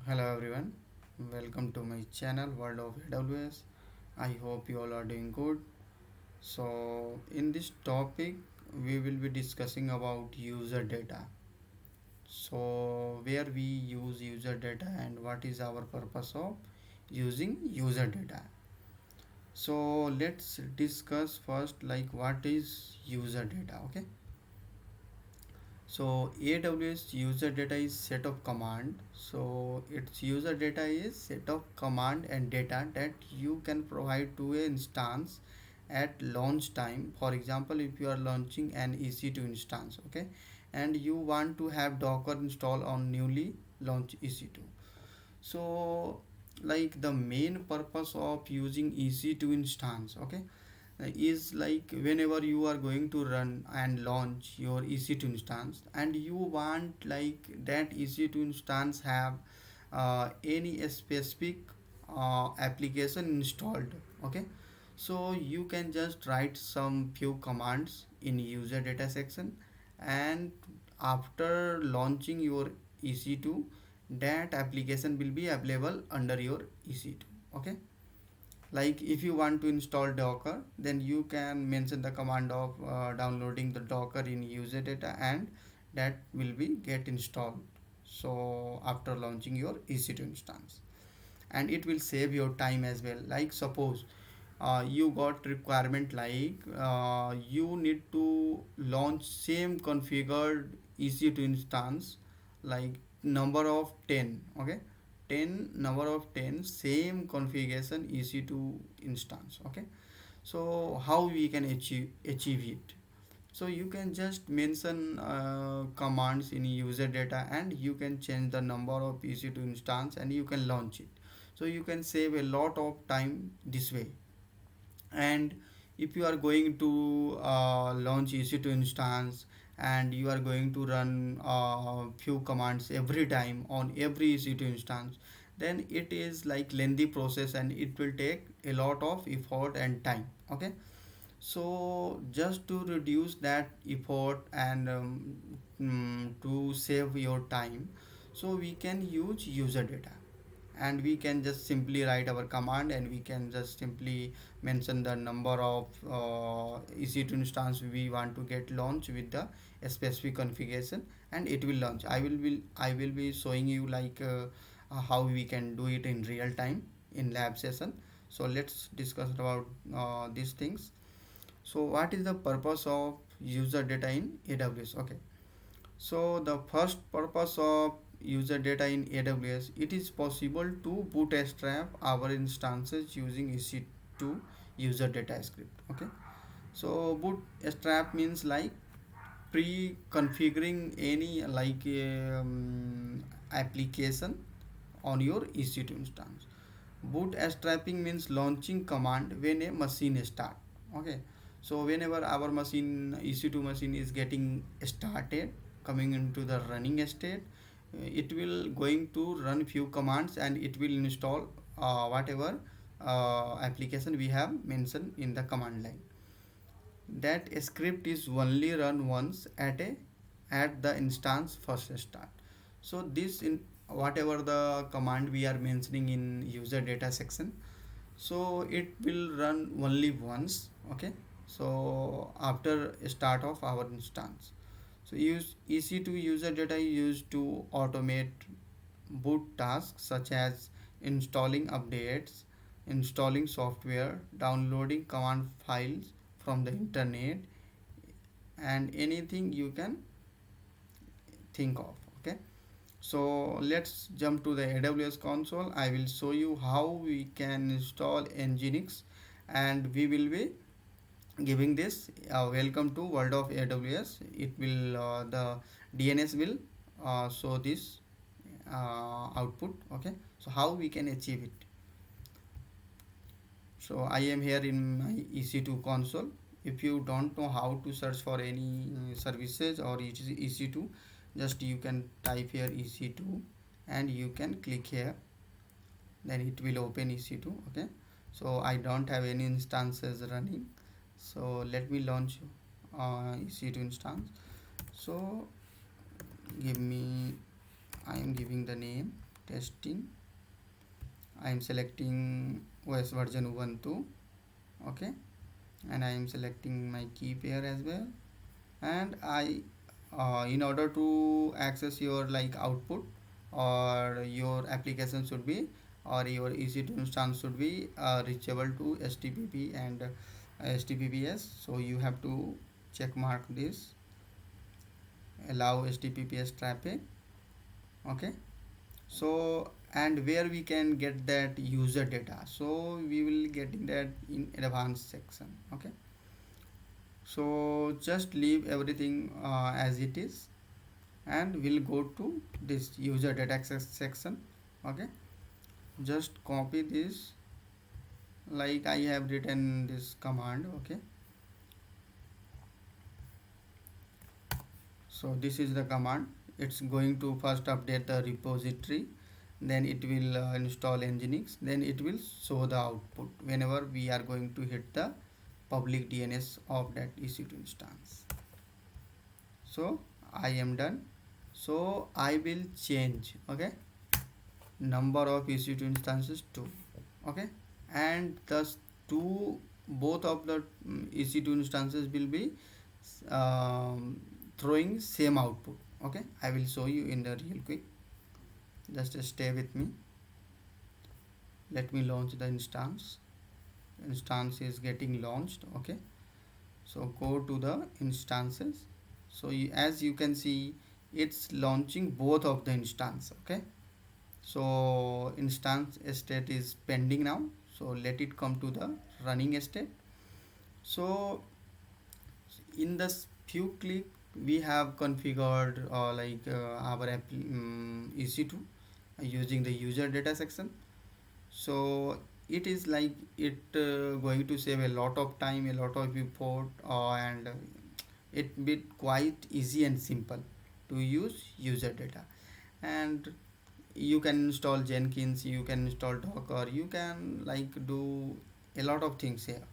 Hello everyone, welcome to my channel World of AWS. I hope you all are doing good. So in this topic we will be discussing about user data. So where we use user data and what is our purpose of using user data. So let's discuss first like what is user data, okay? So AWS user data is set of command. So its user data is set of command and data that you can provide to a instance at launch time. For example, if you are launching an EC2 instance, okay, and you want to have Docker install on newly launched EC2. So like the main purpose of using EC2 instance, okay, is like whenever you are going to run and launch your EC2 instance and you want like that EC2 instance have any specific application installed, okay, so you can just write some few commands in user data section, and after launching your EC2 that application will be available under your EC2, okay. Like if you want to install Docker, then you can mention the command of downloading the Docker in user data, and that will be get installed so after launching your EC2 instance, and it will save your time as well. Like suppose you got requirement like you need to launch same configured EC2 instance like number of 10, okay, 10 number of 10 same configuration EC2 instance, okay. So how we can achieve it? So you can just mention commands in user data and you can change the number of EC2 instance and you can launch it. So you can save a lot of time this way. And if you are going to launch EC2 instance and you are going to run few commands every time on every EC2 instance, then it is like lengthy process and it will take a lot of effort and time, okay. So just to reduce that effort and to save your time, so we can use user data, and we can just simply write our command and we can just simply mention the number of EC2 instance we want to get launched with the specific configuration, and it will launch. I will be showing you like how we can do it in real time in lab session. So let's discuss about these things. So what is the purpose of user data in AWS? Okay. So the first purpose of user data in AWS, it is possible to bootstrap our instances using EC2 user data script. Okay. So bootstrap means like pre-configuring any like application on your EC2 instance. Bootstrapping means launching command when a machine start, okay. So whenever our machine EC2 machine is getting started, coming into the running state, it will going to run few commands and it will install whatever application we have mentioned in the command line. That script is only run once at the instance first start. So this in whatever the command we are mentioning in user data section, so it will run only once, okay. So after start of our instance, so use EC2 user data is used to automate boot tasks such as installing updates, installing software, downloading command files from the internet, and anything you can think of, okay. So let's jump to the AWS console. I will show you how we can install Nginx, and we will be giving this welcome to world of AWS. It will the DNS will show this output, okay. So how we can achieve it? So I am here in my EC2 console. If you don't know how to search for any services or EC2, just you can type here EC2 and you can click here, then it will open EC2, okay. So I don't have any instances running, so let me launch EC2 instance. So give me, I am giving the name testing. I am selecting OS version Ubuntu. Okay, and I am selecting my key pair as well. And I in order to access your like output, or your application should be, or your EC2 instance should be reachable to HTTP and HTTPS. So you have to check mark this, allow HTTPS traffic. Okay, so and where we can get that user data, so we will getting that in advanced section. Okay, so just leave everything as it is, and we'll go to this user data access section. Okay, just copy this, like I have written this command. Okay, so this is the command. It's going to first update the repository, then it will install nginx, then it will show the output whenever we are going to hit the public DNS of that EC2 instance. So I am done. So I will change, okay, number of EC2 instances to, okay, and thus two, both of the EC2 instances will be throwing same output. Okay, I will show you in the real quick. Just stay with me. Let me launch the instance. Instance is getting launched. Okay, so go to the instances. So as you can see, it's launching both of the instance. Okay, so instance state is pending now, so let it come to the running state. So in this few click we have configured our EC2 using the user data section. So it is like it going to save a lot of time, a lot of effort, and it be quite easy and simple to use user data. And you can install Jenkins, you can install Docker, you can like do a lot of things here.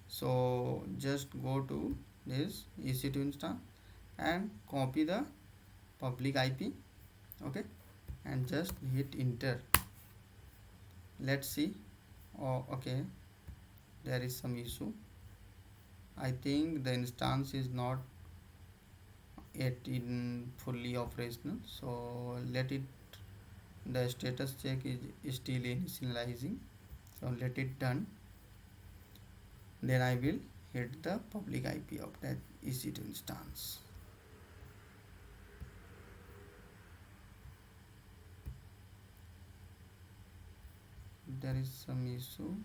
So just go to this EC2 instance and copy the public IP. Okay, and just hit enter. Let's see. Oh, okay, there is some issue. I think the instance is not yet in fully operational, so let it, the status check is still initializing, so let it done. Then I will hit the public IP of that EC2 instance. There is some issue.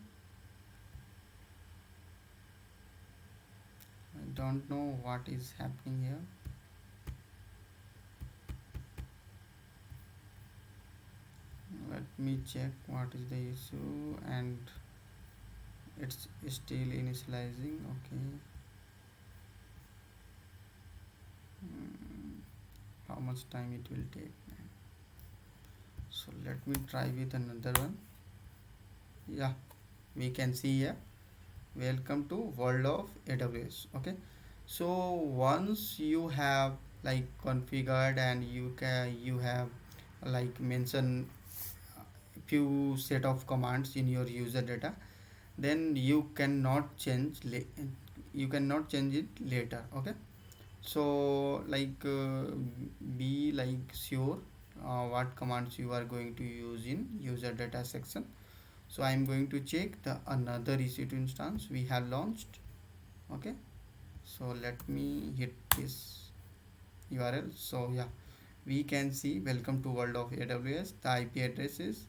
I don't know what is happening here. Let me check what is the issue, and it's still initializing. Okay. How much time it will take? So let me try with another one. Yeah, we can see here, welcome to world of AWS. Okay, so once you have like configured and you have like mentioned few set of commands in your user data, then you cannot you cannot change it later. Okay, so like be like sure what commands you are going to use in user data section. So I am going to check the another EC2 instance we have launched. Okay, so let me hit this URL. So yeah, we can see welcome to world of AWS. The IP address is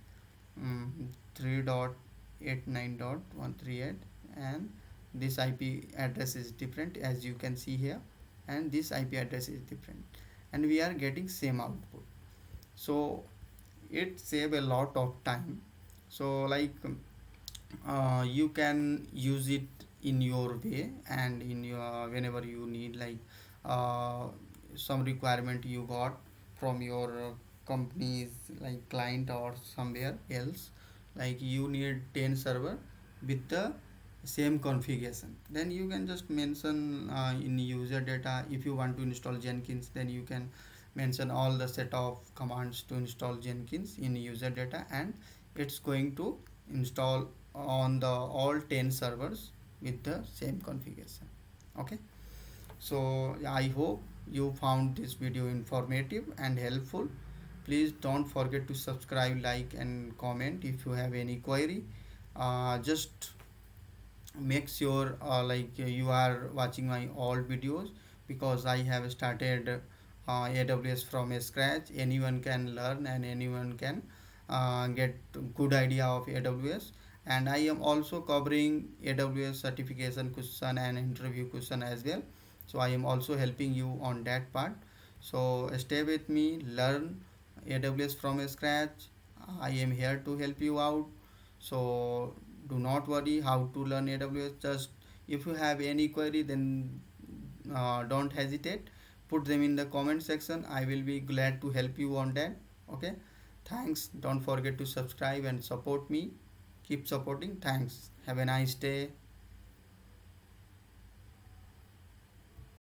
3.89.138, and this IP address is different as you can see here, and this IP address is different, and we are getting same output. So it save a lot of time. So like you can use it in your way, and in your whenever you need like uh, some requirement you got from your company's like client or somewhere else, like you need 10 server with the same configuration, then you can just mention in user data. If you want to install Jenkins, then you can mention all the set of commands to install Jenkins in user data, and it's going to install on the all 10 servers with the same configuration. Okay, so yeah, I hope you found this video informative and helpful. Please don't forget to subscribe, like and comment. If you have any query, just make sure you are watching my old videos, because I have started AWS from scratch. Anyone can learn and anyone can get good idea of AWS. And I am also covering AWS certification question and interview question as well, so I am also helping you on that part. So stay with me, learn AWS from scratch. I am here to help you out. So do not worry how to learn AWS. Just if you have any query, then don't hesitate. Put them in the comment section. I will be glad to help you on that. Okay. Thanks. Don't forget to subscribe and support me. Keep supporting. Thanks. Have a nice day.